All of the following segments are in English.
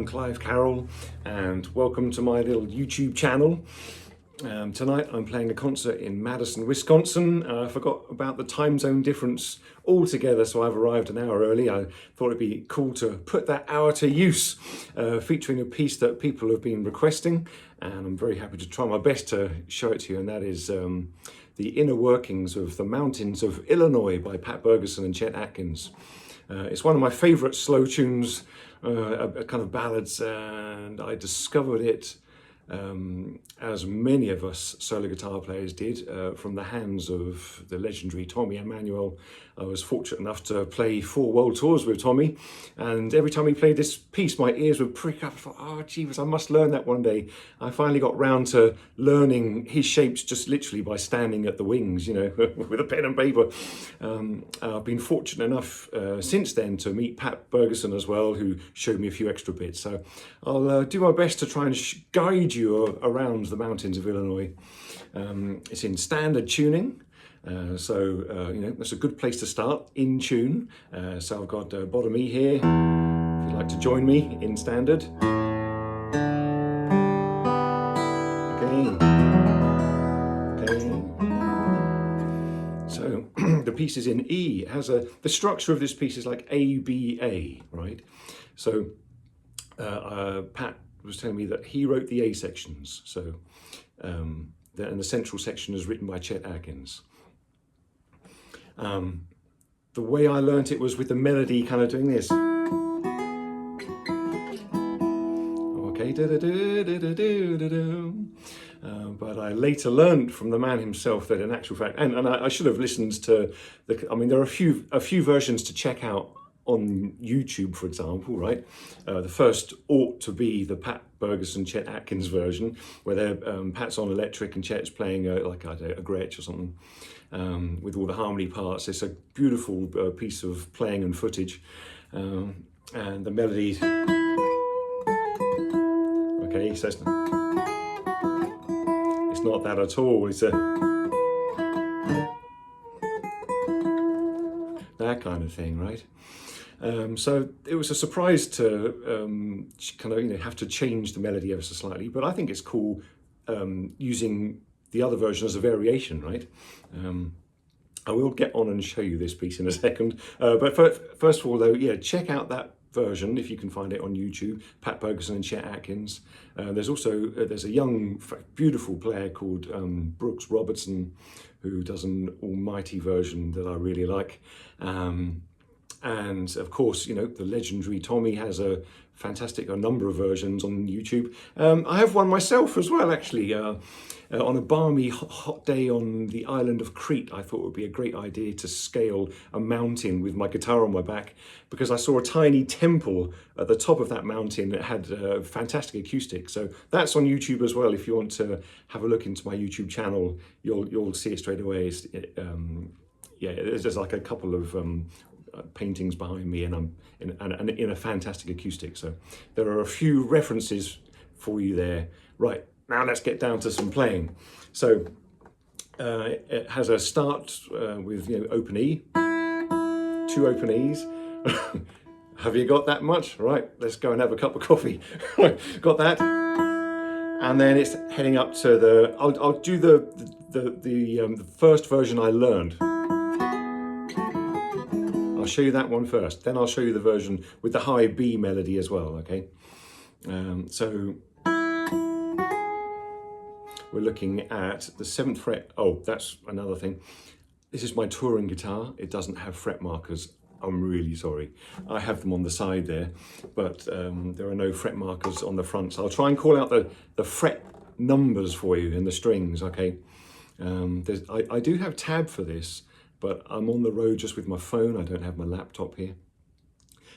I'm Clive Carroll and welcome to my little YouTube channel. Tonight I'm playing a concert in Madison, Wisconsin. I forgot about the time zone difference altogether, so I've arrived an hour early. I thought it'd be cool to put that hour to use, featuring a piece that people have been requesting, and I'm very happy to try my best to show it to you, and that is The Inner Workings of the Mountains of Illinois by Pat Bergeson and Chet Atkins. It's one of my favourite slow tunes, a kind of ballads, and I discovered it as many of us solo guitar players did, from the hands of the legendary Tommy Emmanuel. I was fortunate enough to play 4 world tours with Tommy, and every time he played this piece my ears would prick up. I thought, oh jeez, I must learn that one day. I finally got round to learning his shapes just literally by standing at the wings, you know, with a pen and paper. I've been fortunate enough since then to meet Pat Bergeson as well, who showed me a few extra bits. So I'll do my best to try and guide you around the mountains of Illinois. It's in standard tuning, so you know, that's a good place to start, in tune. So I've got bottom E here, if you'd like to join me in standard. Okay. So the piece is in E. It has the structure of this piece is like A, B, A, right? So Pat was telling me that he wrote the A sections, so and the central section is written by Chet Atkins. The way I learnt it was with the melody kind of doing this. Okay, but I later learned from the man himself that in actual fact, and I should have listened to I mean, there are a few versions to check out on YouTube, for example, right? The first ought to be the Pat Bergeson, Chet Atkins version, where Pat's on electric and Chet's playing like I don't know, a Gretsch or something, with all the harmony parts. It's a beautiful piece of playing and footage, and the melody. Okay, so it's not that at all. It's that kind of thing, right? So it was a surprise to kind of, you know, have to change the melody ever so slightly, but I think it's cool using the other version as a variation, right? I will get on and show you this piece in a second, but first of all though, yeah, check out that version if you can find it on YouTube, Pat Bergeson and Chet Atkins. There's also there's a young beautiful player called Brooks Robertson who does an almighty version that I really like. And of course, you know, the legendary Tommy has a number of versions on YouTube. I have one myself as well, actually. On a balmy hot day on the island of Crete, I thought it would be a great idea to scale a mountain with my guitar on my back, because I saw a tiny temple at the top of that mountain that had fantastic acoustics. So that's on YouTube as well. If you want to have a look into my YouTube channel, you'll see it straight away. Yeah, there's like a couple of paintings behind me, and I'm in a fantastic acoustic. So there are a few references for you there. Right, now let's get down to some playing. So it has a start with, you know, open E, 2 open E's. Have you got that much? Right, let's go and have a cup of coffee. Got that? And then it's heading up to the. I'll do the first version I learned. I'll show you that one first, then I'll show you the version with the high B melody as well, okay? So we're looking at the 7th fret. Oh, that's another thing. This is my touring guitar. It doesn't have fret markers. I'm really sorry. I have them on the side there, but there are no fret markers on the front. So I'll try and call out the fret numbers for you in the strings, okay? I do have tab for this, but I'm on the road just with my phone. I don't have my laptop here.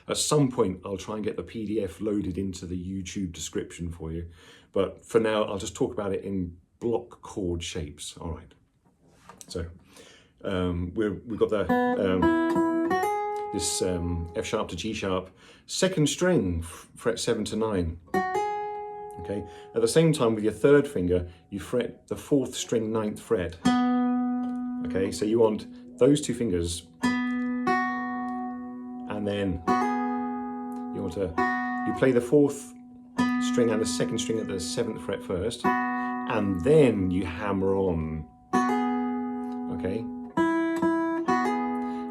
At some point, I'll try and get the PDF loaded into the YouTube description for you. But for now, I'll just talk about it in block chord shapes. All right. So we've got the this F sharp to G sharp, 2nd string, fret 7 to 9. Okay. At the same time, with your 3rd finger, you fret the 4th string, 9th fret. Okay. So you want those 2 fingers, and then you play the 4th string and the second string at the 7th fret first, and then you hammer on. Okay.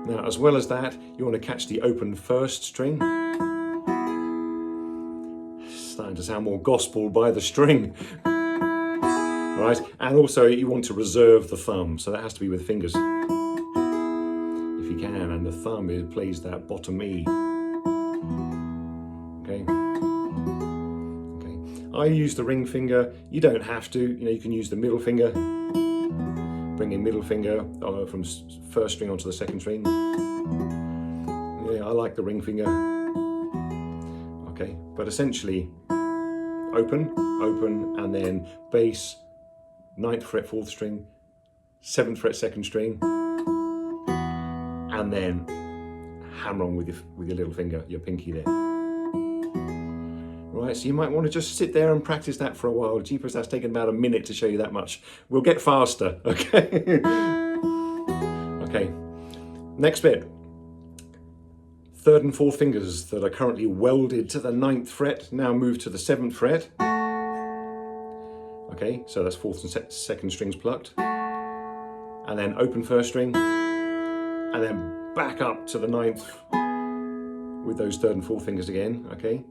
Now, as well as that, you want to catch the open first string. Starting to sound more gospel by the string. All right, and also you want to reserve the thumb, so that has to be with fingers, if you can, and the thumb plays that bottom E. Okay. Okay. I use the ring finger. You don't have to. You can use the middle finger. Bring in middle finger from first string onto the second string. Yeah, I like the ring finger. Okay, but essentially, open, and then bass, 9th fret 4th string, 7th fret 2nd string, and then hammer on with your little finger, your pinky there. Right, so you might want to just sit there and practice that for a while. Jeepers, that's taken about a minute to show you that much. We'll get faster, okay? Okay, next bit. 3rd and 4th fingers that are currently welded to the 9th fret now move to the 7th fret. Okay, so that's 4th and 2nd strings plucked. And then open first string. And then back up to the 9th with those 3rd and 4th fingers again, okay?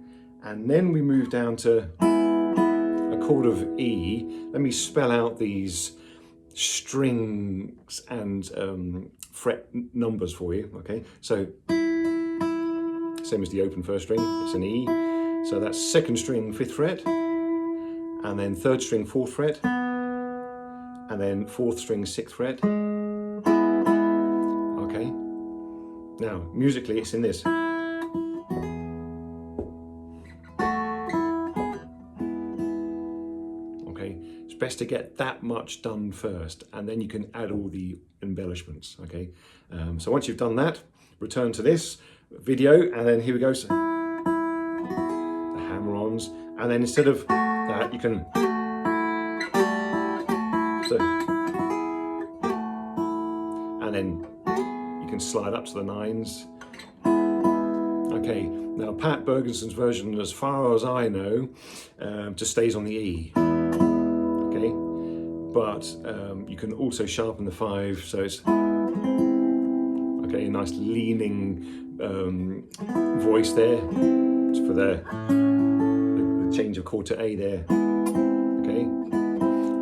And then we move down to a chord of E. Let me spell out these strings and fret numbers for you, okay? So, same as the open first string, it's an E. So that's 2nd string 5th fret, and then 3rd string 4th fret, and then 4th string 6th fret. Okay. Now, musically it's in this. Okay, it's best to get that much done first, and then you can add all the embellishments, okay? So once you've done that, return to this video, and then here we go. So, the hammer-ons, and then instead of that, you can and then you can slide up to the 9s. Okay, now Pat Bergenson's version, as far as I know, just stays on the E. Okay, but you can also sharpen the 5, so it's okay, a nice leaning voice there. It's for the change of chord to A there. Okay.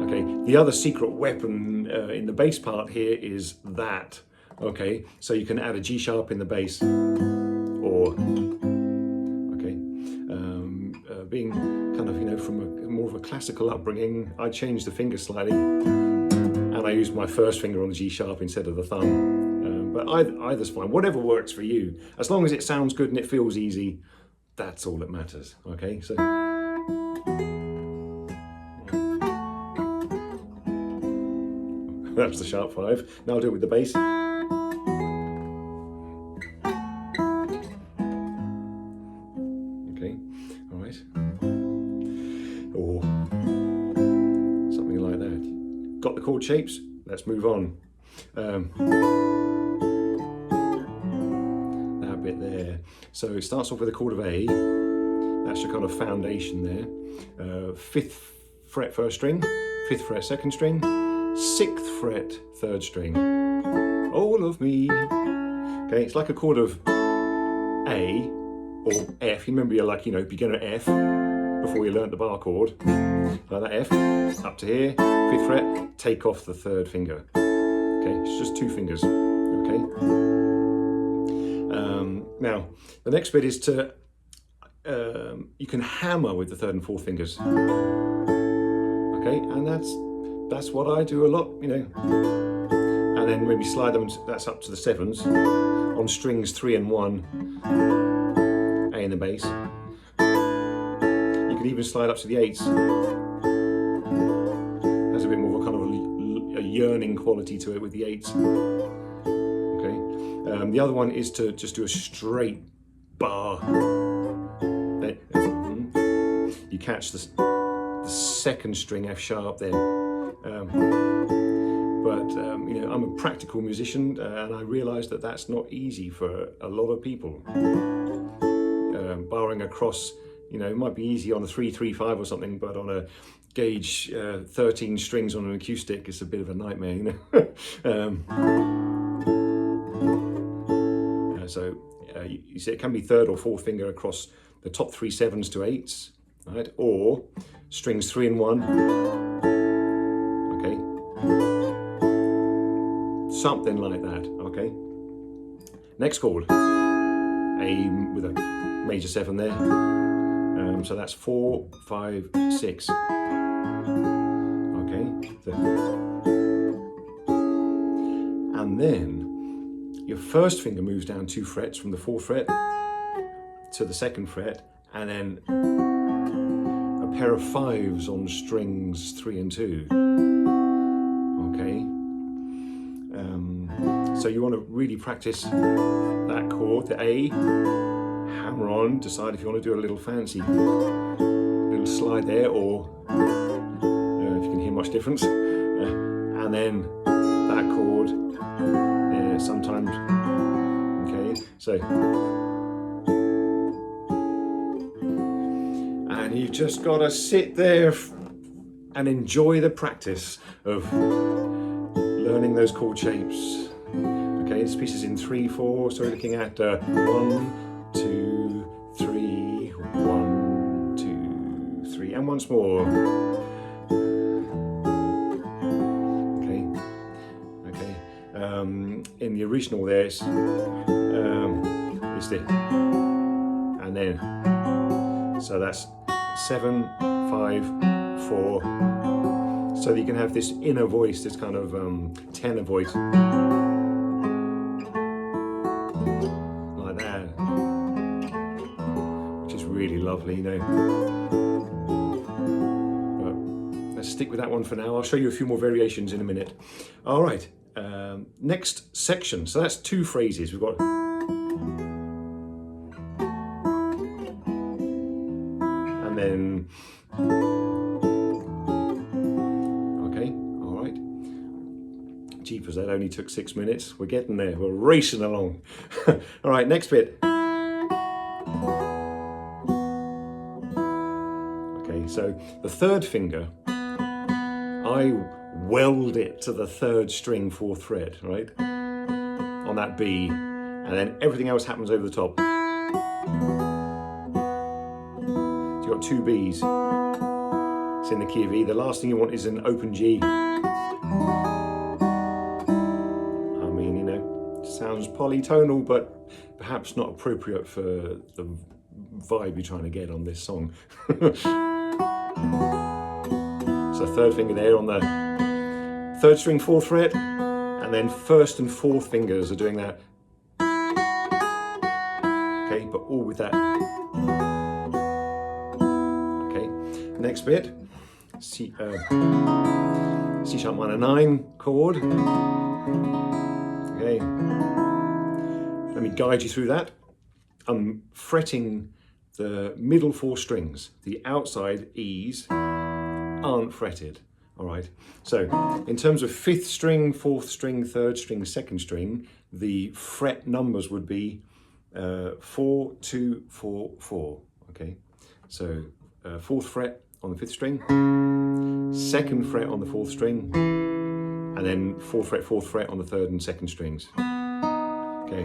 Okay. The other secret weapon in the bass part here is that. Okay. So you can add a G sharp in the bass, or okay. Being kind of from more of a classical upbringing, I changed the finger slightly, and I used my first finger on the G sharp instead of the thumb. But either's fine, whatever works for you. As long as it sounds good and it feels easy, that's all that matters, okay? So, that's the sharp 5. Now I'll do it with the bass. Okay, all right. Or something like that. Got the chord shapes? Let's move on. Bit there. So it starts off with a chord of A. That's your kind of foundation there. 5th fret 1st string, 5th fret 2nd string, 6th fret 3rd string. All of me. Okay, it's like a chord of A or F. You remember you're like, beginner F before you learnt the bar chord. Like that F, up to here, 5th fret, take off the 3rd finger. Okay, it's just 2 fingers. Okay. Now, the next bit is to, you can hammer with the 3rd and 4th fingers. Okay, and that's what I do a lot, And then maybe slide them, that's up to the 7s, on strings 3 and 1, A in the bass. You can even slide up to the 8s. There's a bit more of a kind of a yearning quality to it with the 8s. The other one is to just do a straight bar. You catch the 2nd string F sharp there. I'm a practical musician, and I realise that that's not easy for a lot of people. Barring across, You know, it might be easy on a 3-3-5 or something, but on a gauge 13 strings on an acoustic, it's a bit of a nightmare, you know. You see, it can be third or fourth finger across the top 3 7s to 8s, right? Or strings 3 and 1, okay? Something like that, okay? Next chord, A with a major 7 there. So that's 4, 5, 6. Okay, and then your first finger moves down 2 frets from the 4th fret to the 2nd fret, and then a pair of 5s on strings 3 and 2. Okay, so you want to really practice that chord, the A, hammer on, decide if you want to do a little fancy little slide there, or if you can hear much difference, and then that chord, sometimes, okay, so, and you've just got to sit there and enjoy the practice of learning those chord shapes. Okay, this piece is in 3/4, so we're looking at 1, 2, 3, 1, 2, 3, and once more. Okay, okay. In the original, there's the, and then, so that's 7, 5, 4. So that you can have this inner voice, this kind of tenor voice. Really lovely, you know. But let's stick with that one for now. I'll show you a few more variations in a minute. All right, next section. So that's 2 phrases. We've got, and then, okay, all right. Jeepers, that only took 6 minutes. We're getting there. We're racing along. All right, next bit. So the 3rd finger, I weld it to the 3rd string 4th fret, right? On that B, and then everything else happens over the top. So you've got 2 Bs. It's in the key of E. The last thing you want is an open G. I mean, you know, it sounds polytonal, but perhaps not appropriate for the vibe you're trying to get on this song. So 3rd finger there on the 3rd string 4th fret, and then 1st and 4th fingers are doing that. Okay, but all with that. Okay, next bit, C sharp minor 9 chord. Okay, let me guide you through that. I'm fretting the middle 4 strings. The outside E's aren't fretted, all right? So in terms of 5th string, 4th string, 3rd string, 2nd string, the fret numbers would be 4, 2, 4, 4, okay? So 4th fret on the 5th string, 2nd fret on the 4th string, and then 4th fret, 4th fret on the 3rd and 2nd strings, okay?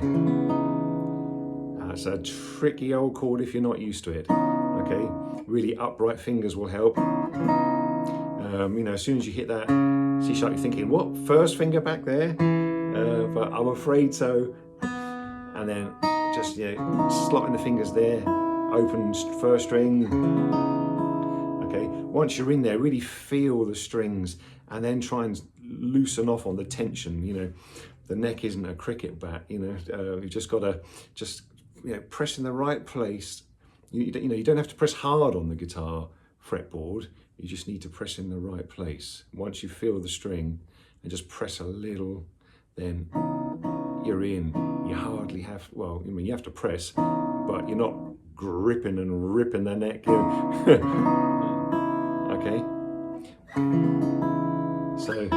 That's a tricky old chord if you're not used to it, okay? Really upright fingers will help. You know, as soon as you hit that C sharp, you're thinking, what, 1st finger back there? But I'm afraid so. And then just, you know, slotting the fingers there, open 1st string. Okay, once you're in there, really feel the strings and then try and loosen off on the tension, you know. The neck isn't a cricket bat, you know. You've just got to press in the right place. You know, you don't have to press hard on the guitar fretboard. You just need to press in the right place. Once you feel the string and just press a little, then you're in. You hardly have, well, I mean, you have to press, but you're not gripping and ripping the neck. You know? Okay. So.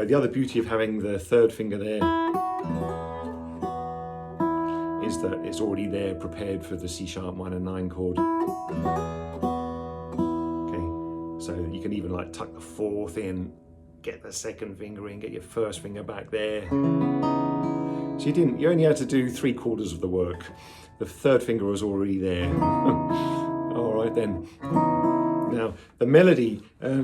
The other beauty of having the 3rd finger there means that it's already there prepared for the C sharp minor 9 chord. Okay, so you can even like tuck the 4th in, get the 2nd finger in, get your 1st finger back there. So you only had to do 3/4 of the work. The 3rd finger was already there. All right then. Now the melody, I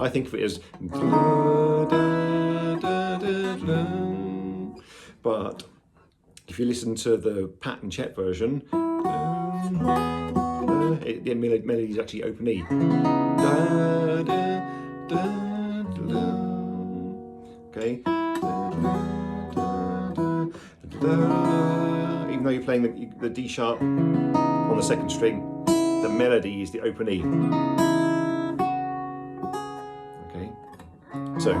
think of it as, but if you listen to the Pat and Chet version, the melody is actually open E. Okay. Even though you're playing the D sharp on the 2nd string, the melody is the open E. Okay. So,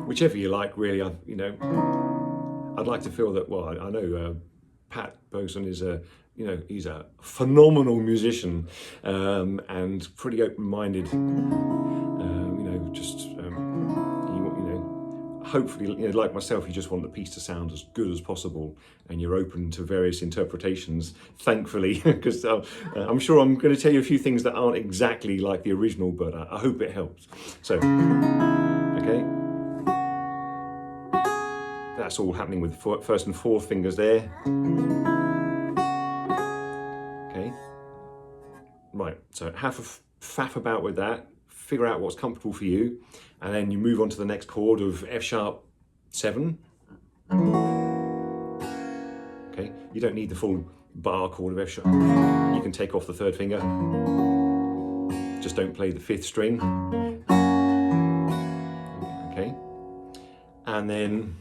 whichever you like, really. I'd like to feel that. Well, I know Pat Boson is he's a phenomenal musician and pretty open-minded. Hopefully, like myself, you just want the piece to sound as good as possible, and you're open to various interpretations, thankfully, because I'm sure I'm going to tell you a few things that aren't exactly like the original, but I hope it helps. So, okay. That's all happening with 1st and 4th fingers there. Okay. Right, so have a faff about with that, figure out what's comfortable for you, and then you move on to the next chord of F sharp 7. Okay, you don't need the full bar chord of F sharp. You can take off the 3rd finger. Just don't play the 5th string. Okay, and then,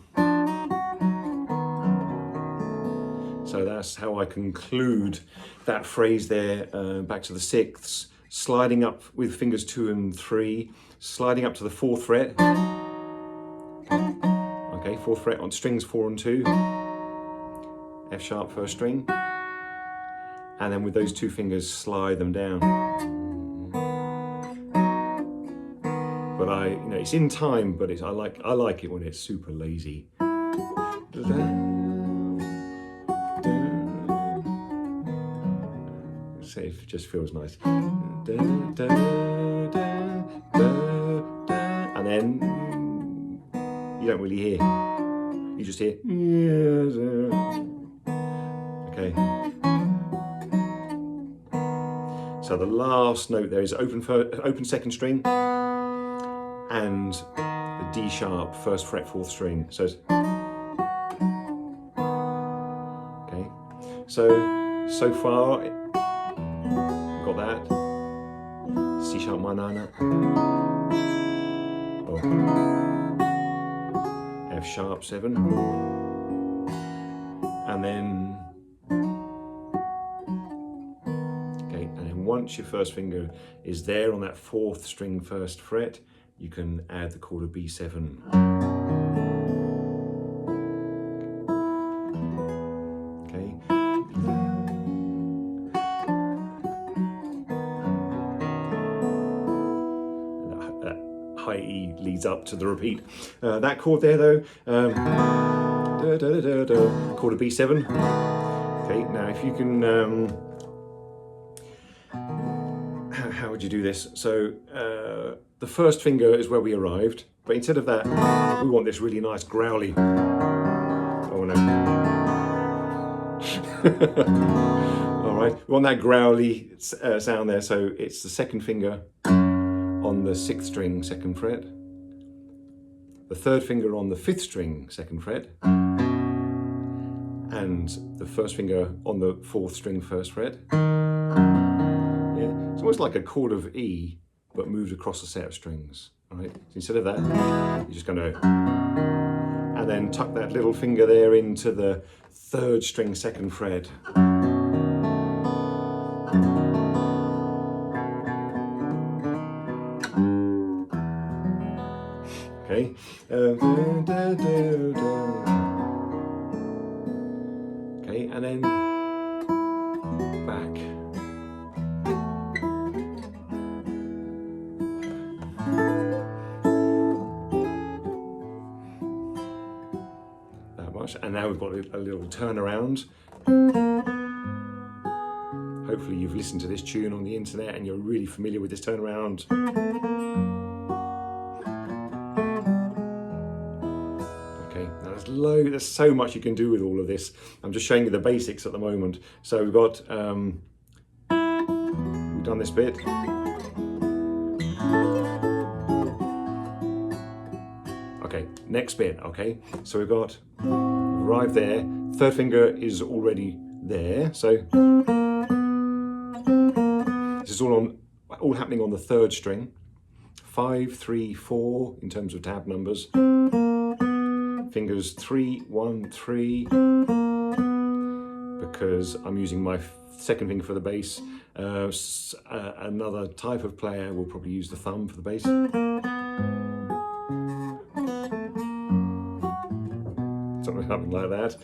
so that's how I conclude that phrase there. Back to the 6ths, sliding up with fingers 2 and 3, sliding up to the 4th fret. Okay, 4th fret on strings 4 and 2, F sharp 1st string, and then with those 2 fingers slide them down. But it's in time, but I like it when it's super lazy. So it just feels nice. And then you don't really hear. You just hear. Okay. So the last note there is open 2nd string and the D sharp 1st fret 4th string. So it's, okay. So far we've got that. C sharp minor. F sharp 7. And then once your 1st finger is there on that 4th string 1st fret, you can add the chord of B7. Okay. That high E leads up to the repeat. That chord there though, chord of B7. Okay, now if you can, how would you do this? So the 1st finger is where we arrived, but instead of that, we want this really nice growly. Oh no. All right, we want that growly sound there. So it's the 2nd finger on the 6th string 2nd fret, the 3rd finger on the 5th string 2nd fret, and the 1st finger on the 4th string 1st fret. It's almost like a chord of E, but moved across a set of strings, right? So instead of that, you're just going to, and then tuck that little finger there into the 3rd string 2nd fret. Okay. Okay, and then back. much. And now we've got a little turnaround. Hopefully you've listened to this tune on the internet and you're really familiar with this turnaround. Okay, now there's so much you can do with all of this. I'm just showing you the basics at the moment. So we've got, we've done this bit. Okay, next bit, okay. So we've got, arrived there, third finger is already there, so this is all happening on the third string. 5, 3, 4 in terms of tab numbers. Fingers 3, 1, 3, because I'm using my second finger for the bass. Another type of player will probably use the thumb for the bass. Something like that,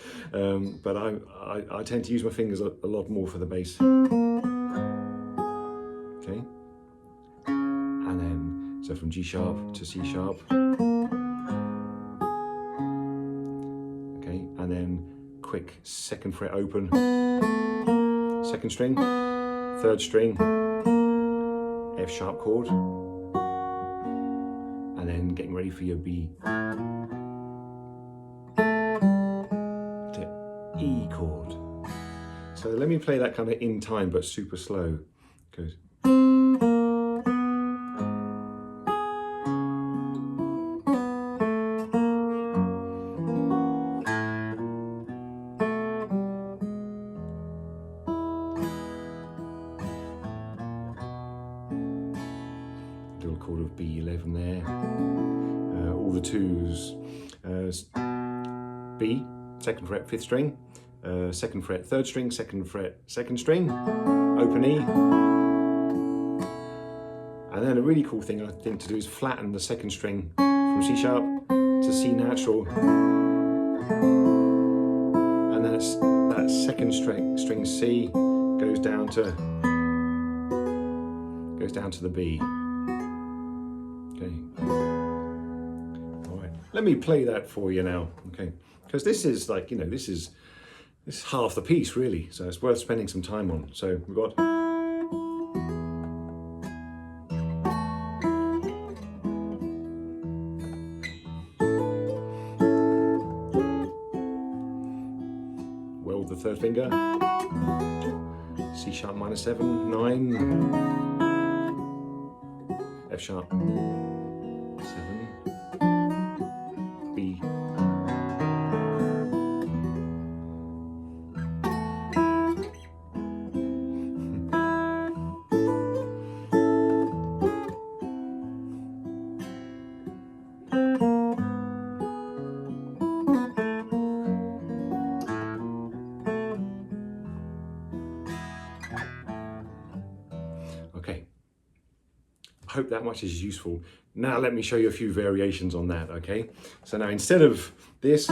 but I tend to use my fingers a lot more for the bass. Okay, and then so from G sharp to C sharp. Okay, and then quick second fret open, second string, third string, F sharp chord, and then getting ready for your B. E chord. So let me play that kind of in time but super slow. Good. Little chord of B11 there. All the twos. B, second fret, fifth string. Second fret, third string, second fret, second string, open E. And then a really cool thing I think to do is flatten the second string from C sharp to C natural. And then that second string C goes down to the B. Okay. All right. Let me play that for you now. Okay. Because this is like, you know, this is half the piece really, so it's worth spending some time on. So we've got weld the third finger, C sharp minor 7, 9, F sharp 7, B. Okay, I hope that much is useful. Now let me show you a few variations on that, okay? So now instead of this,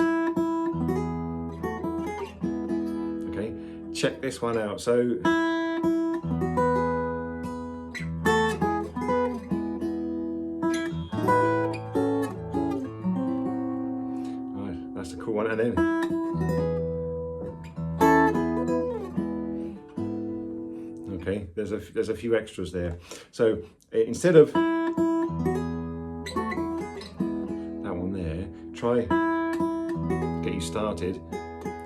okay, check this one out. So, alright, that's a cool one. And then, okay, there's a few extras there. So instead of that one there, try get you started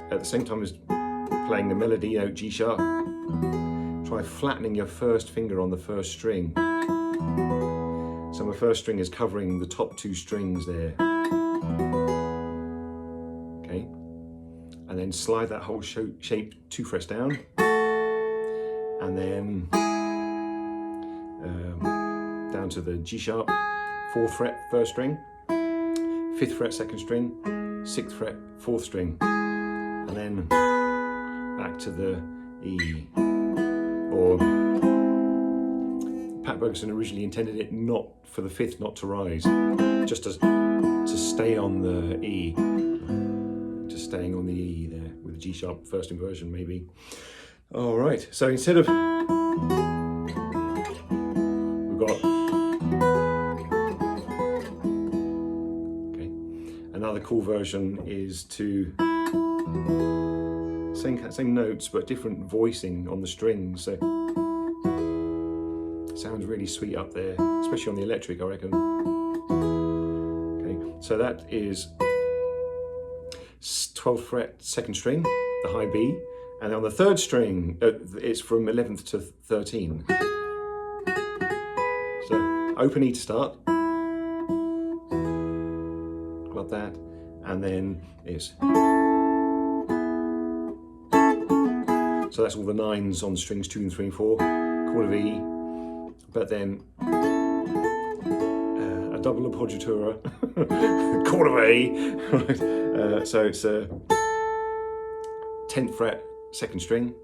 at the same time as playing the melody note G sharp. Try flattening your first finger on the first string. So my first string is covering the top two strings there. Okay, and then slide that whole shape 2 frets down. And then down to the G sharp, 4th fret, first string, 5th fret, second string, 6th fret, 4th string, and then back to the E. Or Pat Bergeson originally intended it not for the 5th not to rise, just to stay on the E, just staying on the E there with the G sharp first inversion maybe. All right, so instead of, we've got, okay, another cool version is to Same notes, but different voicing on the strings. So it sounds really sweet up there, especially on the electric, I reckon. Okay, so that is 12th fret, 2nd string, the high B, and on the 3rd string, it's from 11th to 13. So open E to start, got that, and then it's. So that's all the 9s on strings 2 and 3 and 4, chord of E, but then a double appoggiatura, chord of A, right? So it's 10th fret, 2nd string,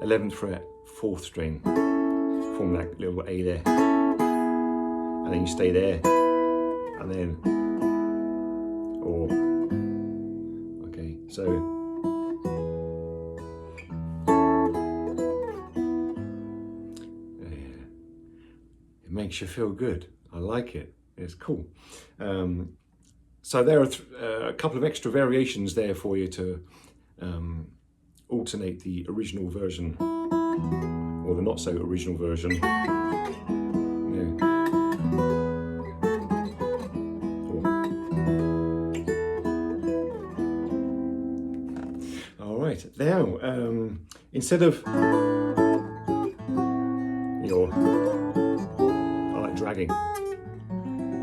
11th fret, 4th string, form that little A there, and then you stay there, and then, or, okay, so. Makes you feel good. I like it. It's cool. So there are a couple of extra variations there for you to alternate the original version or the not so original version. Yeah. All right. Now, instead of your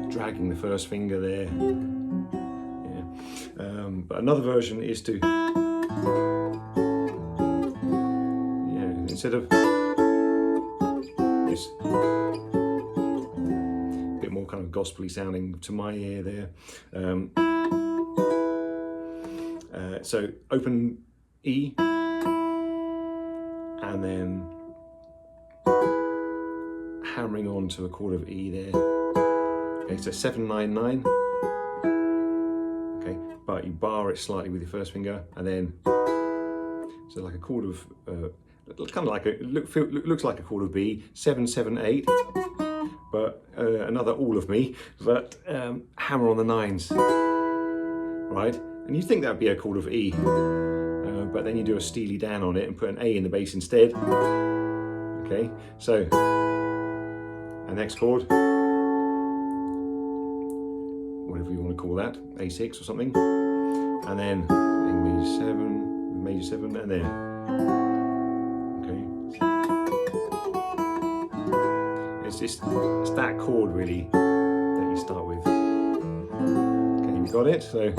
dragging the first finger there. Yeah. But another version is to, instead of this, a bit more kind of gospel-y sounding to my ear there. So open E, and then hammering on to a chord of E there. Okay, so 7, 9, 9. Okay, but you bar it slightly with your first finger, and then so like a chord of kind of like looks like a chord of B. 7, 7, 8. But another all of me. But hammer on the 9s, right? And you think that would be a chord of E, but then you do a Steely Dan on it and put an A in the bass instead. Okay, so. And next chord, whatever you want to call that, A6 or something, and then major 7, and then, okay, it's that chord really that you start with. Okay, you got it. So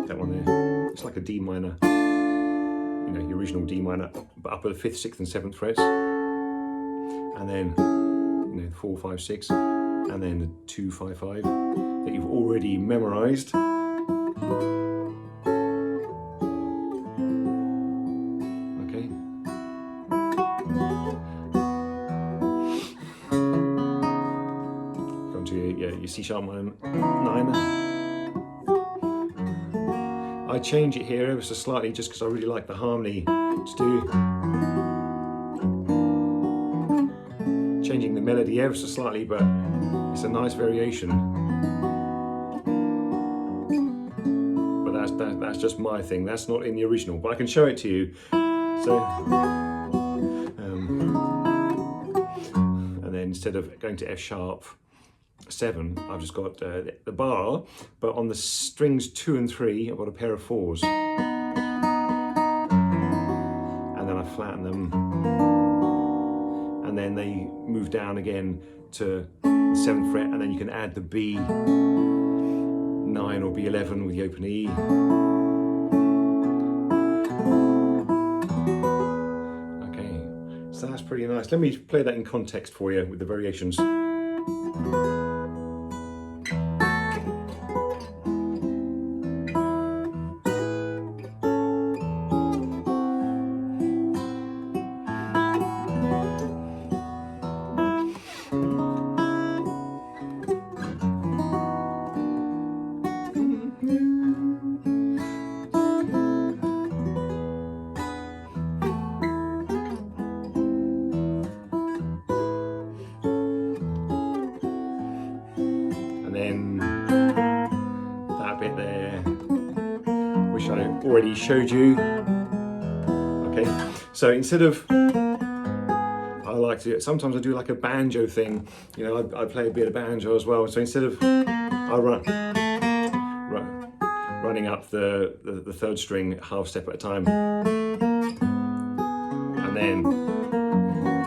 that one there, it's like a D minor. You know, your original D minor, but up at the 5th, 6th, and 7th frets, and then 4, 5, 6, and then the 2, 5, 5 that you've already memorized. Okay. Go to your C sharp minor 9. I change it here ever so slightly just because I really like the harmony to do. Changing the melody ever so slightly, but it's a nice variation. But that's just my thing. That's not in the original, but I can show it to you. So, and then instead of going to F sharp 7, I've just got the bar, but on the strings 2 and 3, I've got a pair of 4s, and then I flatten them, and then they move down again to the 7th fret, and then you can add the B9 or B11 with the open E. Okay, so that's pretty nice. Let me play that in context for you with the variations. already showed you. Okay, so instead of, I like to, sometimes I do like a banjo thing, you know, I play a bit of banjo as well. So instead of, running up the third string half step at a time, and then,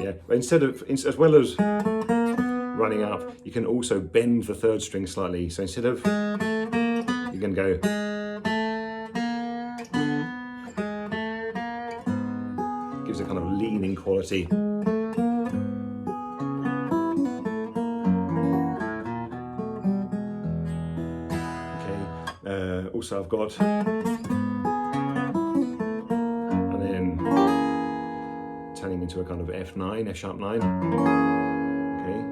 yeah, but instead of, as well as running up, you can also bend the third string slightly. So instead of, you can go, gives a kind of leaning quality. Okay, also I've got, and then turning into a kind of F9, F sharp 9. Okay.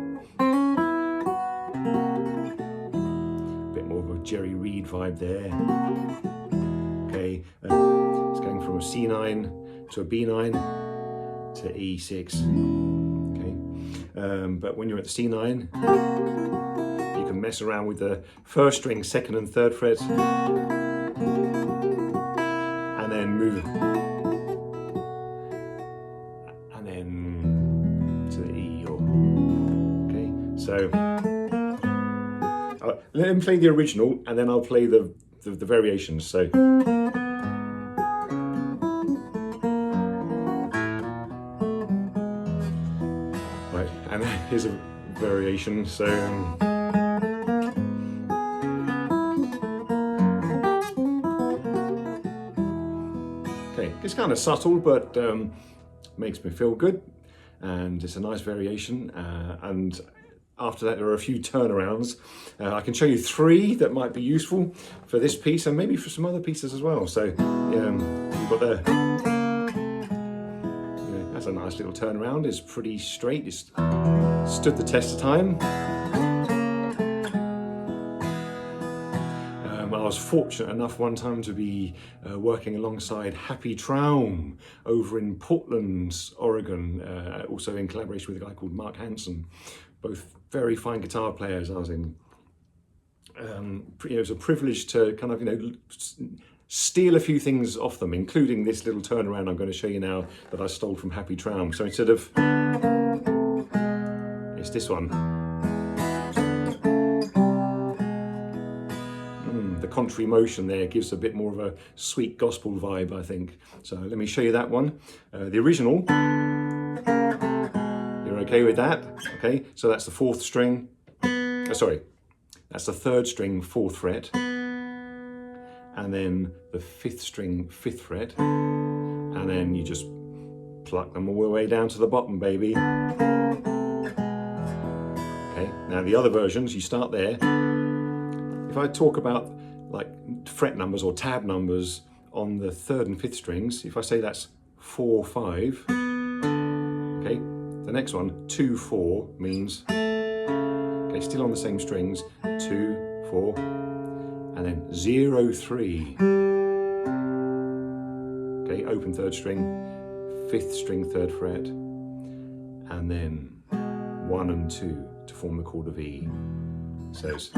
More of a Jerry Reed vibe there. Okay, it's going from a C9 to a B9 to E6. Okay, but when you're at the C9, you can mess around with the first string, second and third fret, and then move, and then to the E. Okay, so. Let him play the original, and then I'll play the variations. So, right, and here's a variation. So, okay, it's kind of subtle, but makes me feel good, and it's a nice variation, and. After that, there are a few turnarounds. I can show you 3 that might be useful for this piece and maybe for some other pieces as well. So you've got the, that's a nice little turnaround. It's pretty straight. It's stood the test of time. I was fortunate enough one time to be working alongside Happy Traum over in Portland, Oregon, also in collaboration with a guy called Mark Hansen. Both very fine guitar players. I was in, it was a privilege to kind of, steal a few things off them, including this little turnaround I'm going to show you now that I stole from Happy Traum. So instead of, it's this one. The contrary motion there gives a bit more of a sweet gospel vibe, I think. So let me show you that one. The original. Okay with that? Okay, so that's the 4th string, sorry, that's the 3rd string, 4th fret, and then the 5th string, 5th fret, and then you just pluck them all the way down to the bottom, baby. Okay, now the other versions, you start there. If I talk about like fret numbers or tab numbers on the 3rd and 5th strings, if I say that's 4, 5, okay, the next one, 2, 4, means, okay, still on the same strings, 2, 4, and then 0, 3. Okay, open 3rd string, 5th string, 3rd fret, and then 1 and 2 to form the chord of E. So it's,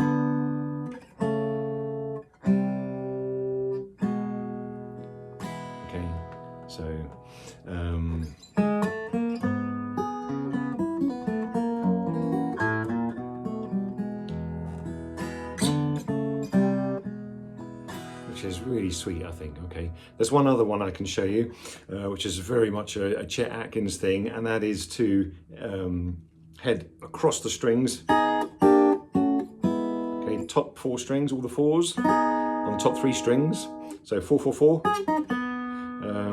okay, so, which is really sweet, I think. Okay, there's one other one I can show you, which is very much a Chet Atkins thing, and that is to head across the strings. Okay, top 4 strings, all the 4s on the top 3 strings. So 4, 4, 4.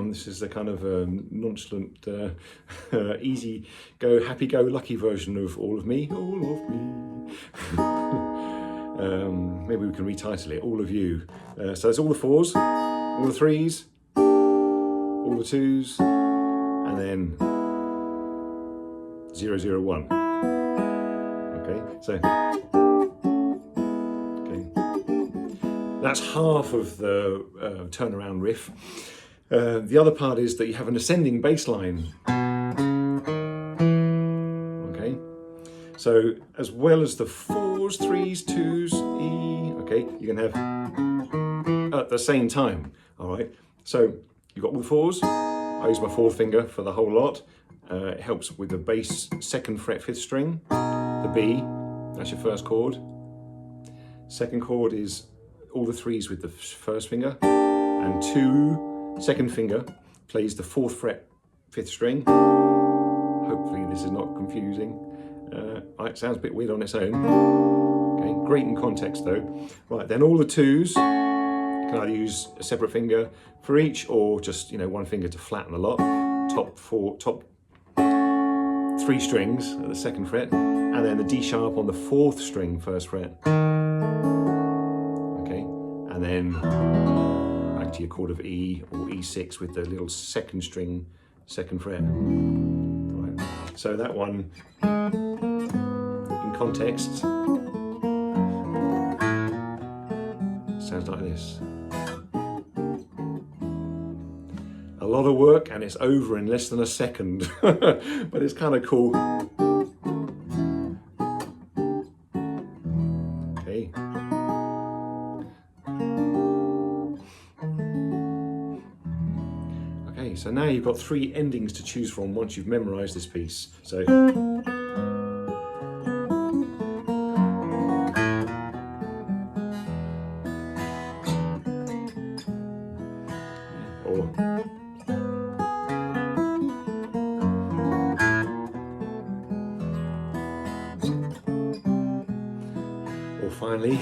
This is the kind of nonchalant, easy go, happy-go-lucky version of All of Me. All of me. Maybe we can retitle it, All of You. So it's all the 4s, all the 3s, all the 2s, and then 0, 0, 1. Okay, so, okay. That's half of the turnaround riff. The other part is that you have an ascending bass line. Okay, so as well as the 4s, 3s, 2s, E, okay, you can have at the same time, all right, So you've got all fours. I use my fourth finger for the whole lot. It helps with the bass 2nd fret 5th string. The B, that's your first chord. Second chord is all the 3s with the 1st finger. And 2nd finger plays the 4th fret 5th string. Hopefully this is not confusing. It sounds a bit weird on its own. Okay, great in context though. Right, then all the 2s, you can either use a separate finger for each or just, one finger to flatten a lot. Top 3 strings at the 2nd fret, and then the D sharp on the 4th string 1st fret. Okay, and then back to your chord of E or E6 with the little 2nd string 2nd fret. Right. So that one, in context, sounds like this. A lot of work and it's over in less than a second, but it's kind of cool. Okay. Okay, so now you've got 3 endings to choose from once you've memorized this piece. So. Or finally,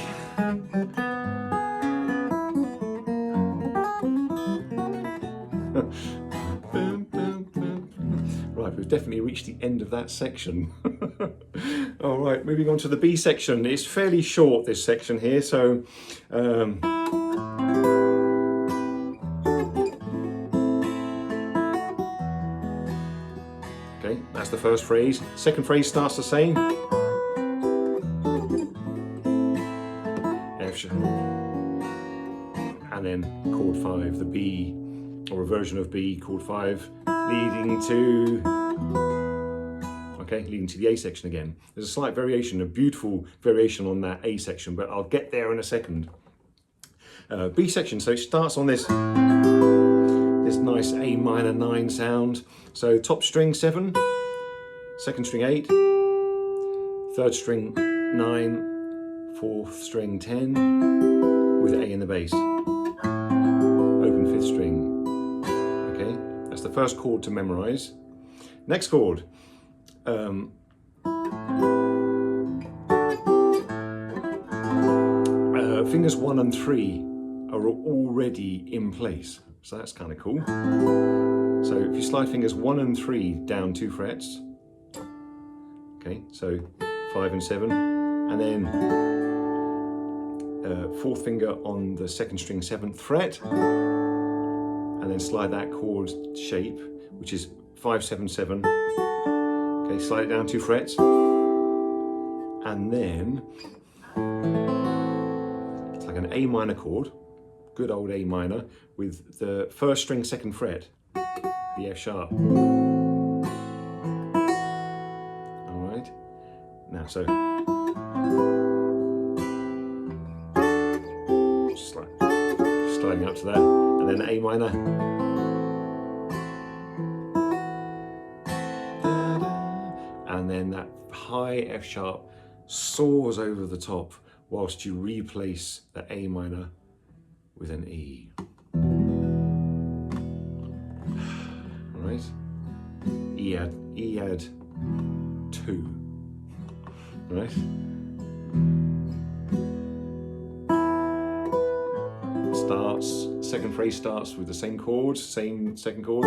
right, we've definitely reached the end of that section. All right, moving on to the B section. It's fairly short, this section here, so okay, that's the first phrase. Second phrase starts the same. F sharp. And then chord 5, the B, or a version of B, chord 5, leading to the A section again. There's a slight variation, a beautiful variation on that A section, but I'll get there in a second. B section, so it starts on this nice A minor 9 sound. So top string 7, 2nd string 8, 3rd string 9, 4th string 10 with A in the bass. Open 5th string. Okay, that's the first chord to memorize. Next chord. Fingers 1 and 3 are already in place, so that's kind of cool. So if you slide fingers 1 and 3 down 2 frets, okay, so 5 and 7, and then 4th finger on the 2nd string 7th fret, and then slide that chord shape, which is 5, 7, 7. Okay, slide it down 2 frets, and then it's like an A minor chord, good old A minor, with the 1st string 2nd fret, the F sharp. All right, now so sliding up to that, and then A minor. And then that high F sharp soars over the top whilst you replace the A minor with an E. All right, E add 2. All right. Starts, second phrase starts with the same chord, same 2nd chord.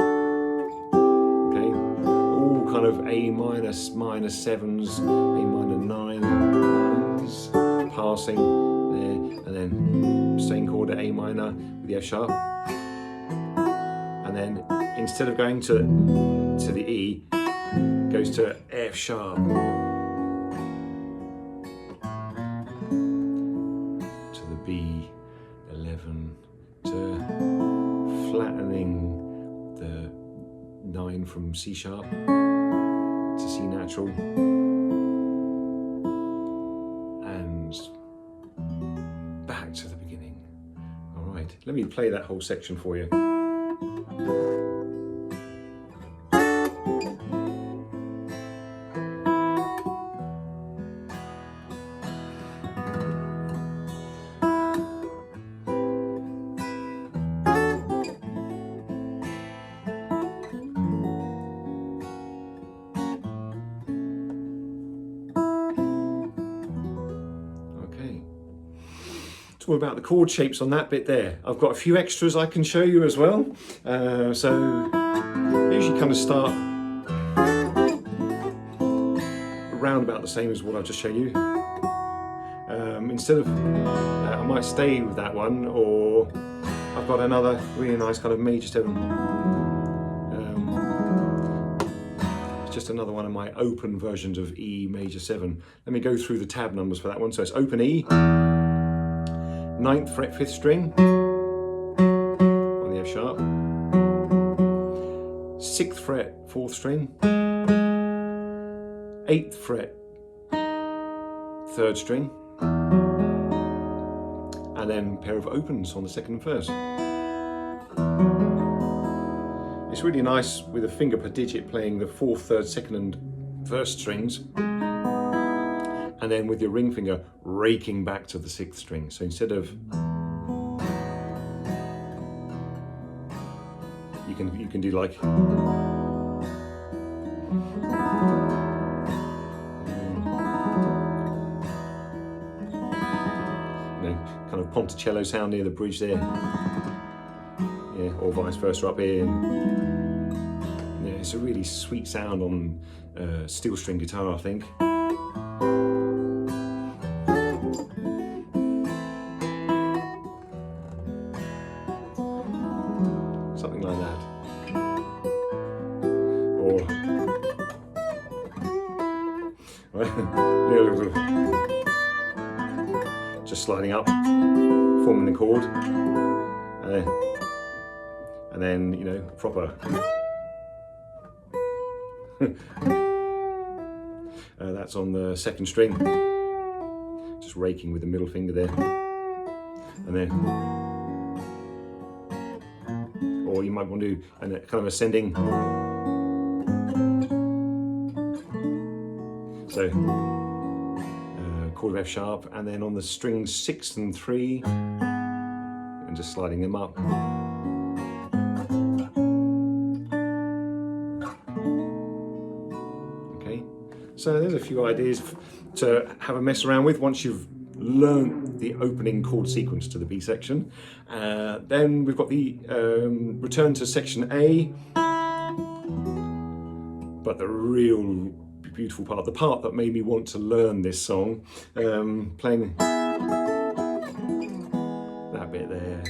Okay, all kind of A minor 7s, A minor 9s, passing there, and then same chord at A minor with the F sharp. And then instead of going to the E, goes to F sharp. To the B. 11 to flattening the 9 from C sharp to C natural, and back to the beginning. All right, let me play that whole section for you. All about the chord shapes on that bit there. I've got a few extras I can show you as well. So I usually kind of start around about the same as what I've just shown you. Instead of, I might stay with that one, or I've got another really nice kind of major 7. It's just another one of my open versions of E major 7. Let me go through the tab numbers for that one. So it's open E, 9th fret 5th string on the F sharp, 6th fret 4th string, 8th fret 3rd string, and then a pair of opens on the 2nd and 1st. It's really nice with a finger per digit playing the 4th, 3rd, 2nd and 1st strings, and then with your ring finger raking back to the 6th string. So instead of, you can do like, kind of Ponticello sound near the bridge there, yeah, or vice versa up here. Yeah, it's a really sweet sound on steel string guitar, I think. Something like that. Or just sliding up, forming the chord, and then, you know, proper. That's on the 2nd string, just raking with the middle finger there, and then, or you might want to do a kind of ascending. So chord of F sharp, and then on the strings 6 and 3, and just sliding them up. Okay, so there's a few ideas to have a mess around with once you've learned the opening chord sequence to the B section. Then we've got the return to section A, but the real beautiful part, the part that made me want to learn this song, playing that bit there.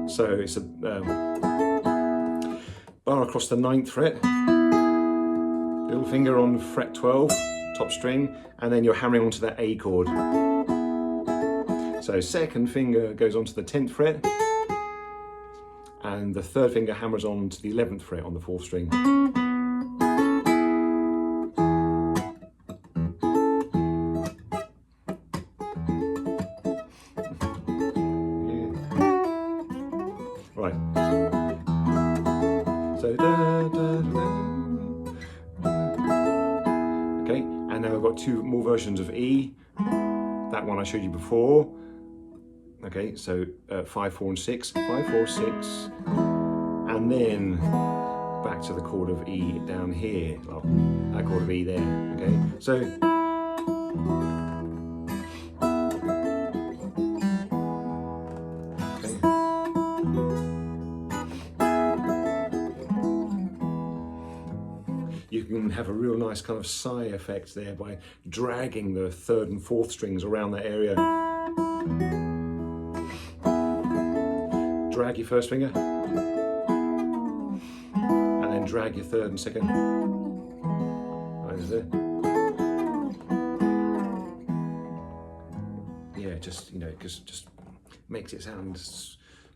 So it's a bar across the 9th fret, little finger on fret 12, top string, and then you're hammering onto that A chord. So 2nd finger goes onto the 10th fret, and the 3rd finger hammers on to the 11th fret on the 4th string. Yeah. Right. So okay, and now I've got 2 more versions of E. That one I showed you before. Okay, so 5, 4 and 6, 5, 4, 6, and then back to the chord of E down here, well, that chord of E there, okay, so okay. You can have a real nice kind of sigh effect there by dragging the 3rd and 4th strings around that area. Drag your 1st finger, and then drag your 3rd and 2nd. Right there. Yeah, just, you know, just makes it sound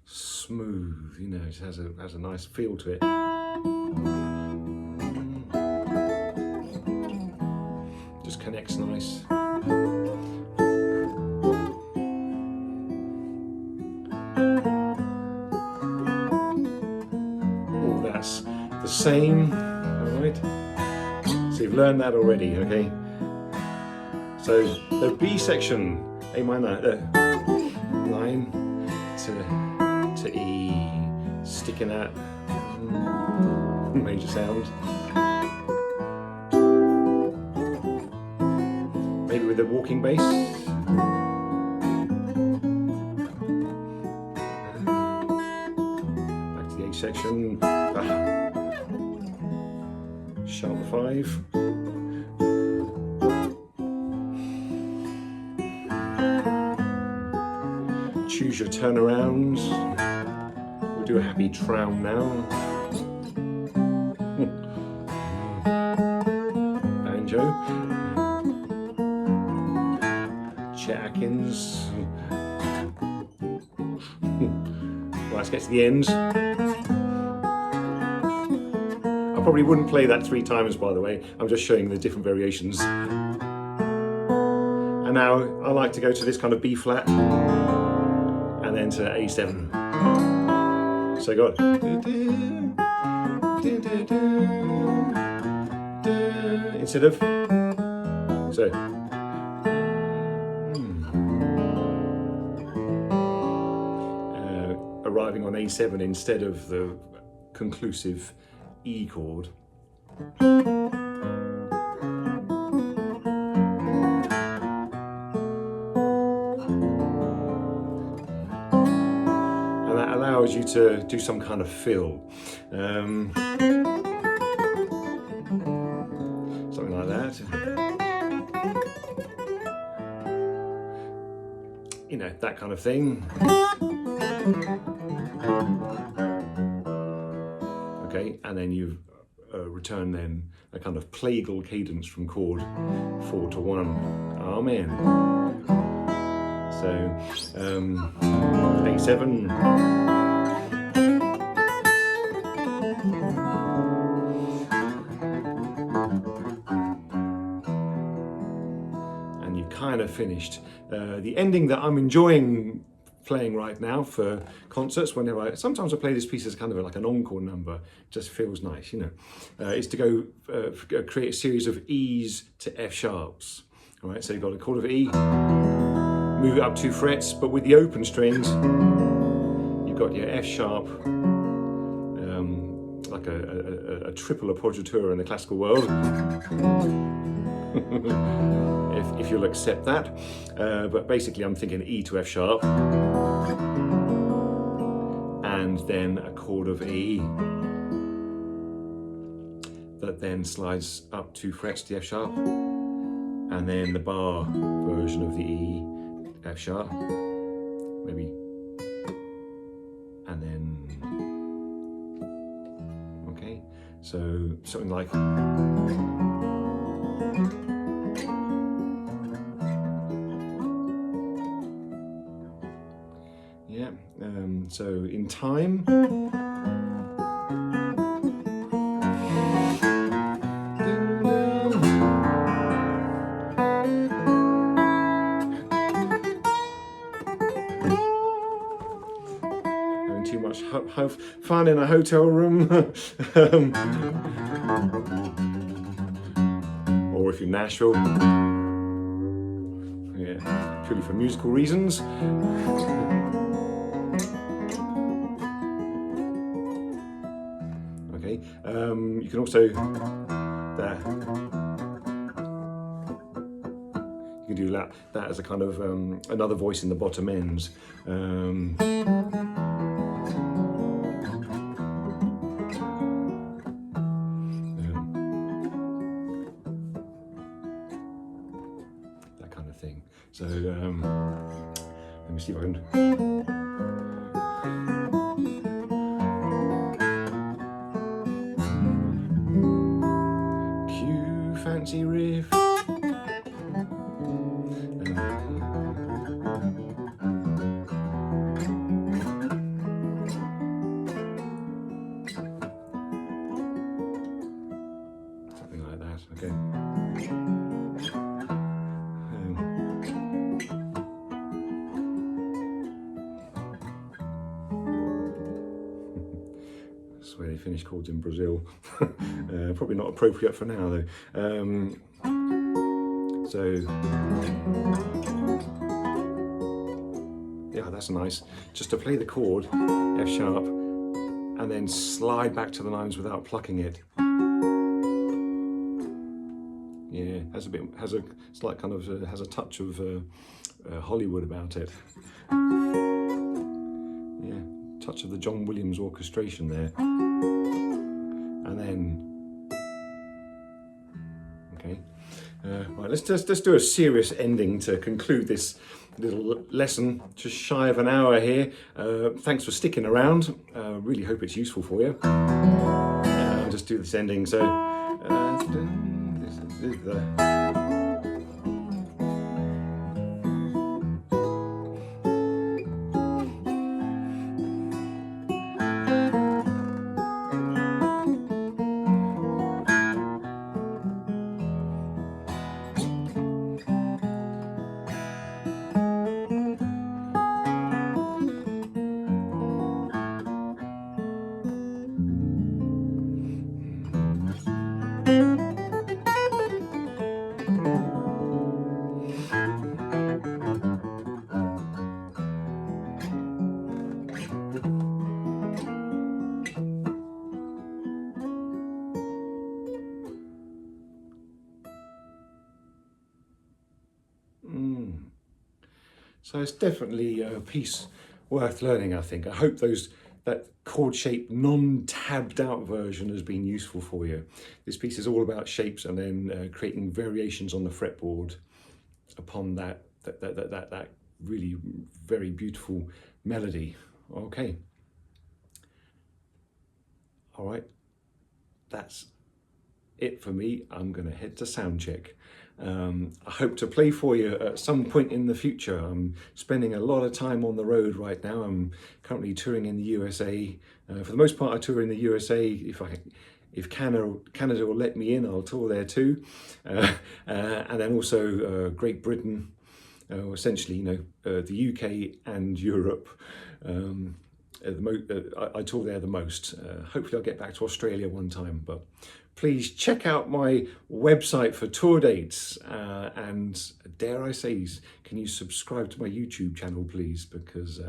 smooth. You know, it has a nice feel to it. Just connects nice. the same, all right? So you've learned that already, okay? So the B section, A minor, 9 to E, sticking out major sound. Maybe with a walking bass. Back to the A section. Sharp 5. Choose your turnarounds. We'll do a happy trown now. Banjo. Chet Atkins. Right, let's get to the ends. I probably wouldn't play that 3 times, by the way. I'm just showing the different variations. And now I like to go to this kind of B flat and then to A7. So I got instead of so. Arriving on A7 instead of the conclusive E chord. And that allows you to do some kind of fill. Something like that. You know, that kind of thing. Okay, and then you return then a kind of plagal cadence from chord 4 to 1. Amen. So A7. And you've kind of finished. The ending that I'm enjoying playing right now for concerts, whenever sometimes I play this piece as kind of like an encore number, it just feels nice, you know, is to go create a series of E's to F sharps. All right, so you've got a chord of E, move it up 2 frets, but with the open strings, you've got your F sharp, like a triple appoggiatura in the classical world. if you'll accept that, but basically I'm thinking E to F sharp, and then a chord of E that then slides up 2 frets to the F sharp, and then the bar version of the E, F sharp, maybe, and then, okay, so something like. Yeah, so in time. Having too much fun in a hotel room. Or if you're in Nashville. Yeah, purely for musical reasons. Okay, you can also there. You can do that as a kind of another voice in the bottom ends. That kind of thing. So let me see if I can. Fancy riff. Something like that, okay. That's where they finish chords in Brazil. Probably not appropriate for now though. So yeah, that's nice. Just to play the chord, F sharp, and then slide back to the nines without plucking it. Yeah, has a slight kind of has a touch of Hollywood about it. Yeah, touch of the John Williams orchestration there. And then, okay, right. Let's do a serious ending to conclude this little lesson. Just shy of an hour here. Thanks for sticking around. Really hope it's useful for you. I'll just do this ending. So. This is the So it's definitely a piece worth learning, I think. I hope that chord shape non-tabbed out version has been useful for you. This piece is all about shapes and then creating variations on the fretboard upon that really very beautiful melody. Okay. All right. That's it for me. I'm going to head to sound check. I hope to play for you at some point in the future. I'm spending a lot of time on the road right now. I'm currently touring in the USA. For the most part, I tour in the USA. If Canada will let me in, I'll tour there too. And then also Great Britain, essentially, the UK and Europe. I tour there the most. Hopefully I'll get back to Australia one time, but please check out my website for tour dates, and dare I say, can you subscribe to my YouTube channel please, because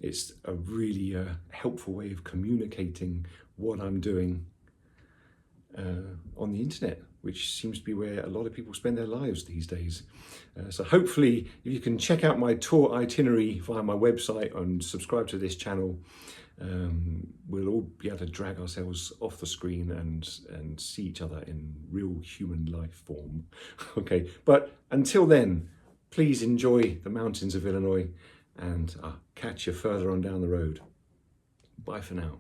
it's a really helpful way of communicating what I'm doing on the internet, which seems to be where a lot of people spend their lives these days. So hopefully if you can check out my tour itinerary via my website and subscribe to this channel, we'll all be able to drag ourselves off the screen and see each other in real human life form. Okay, but until then, please enjoy the mountains of Illinois, and I'll catch you further on down the road. Bye for now.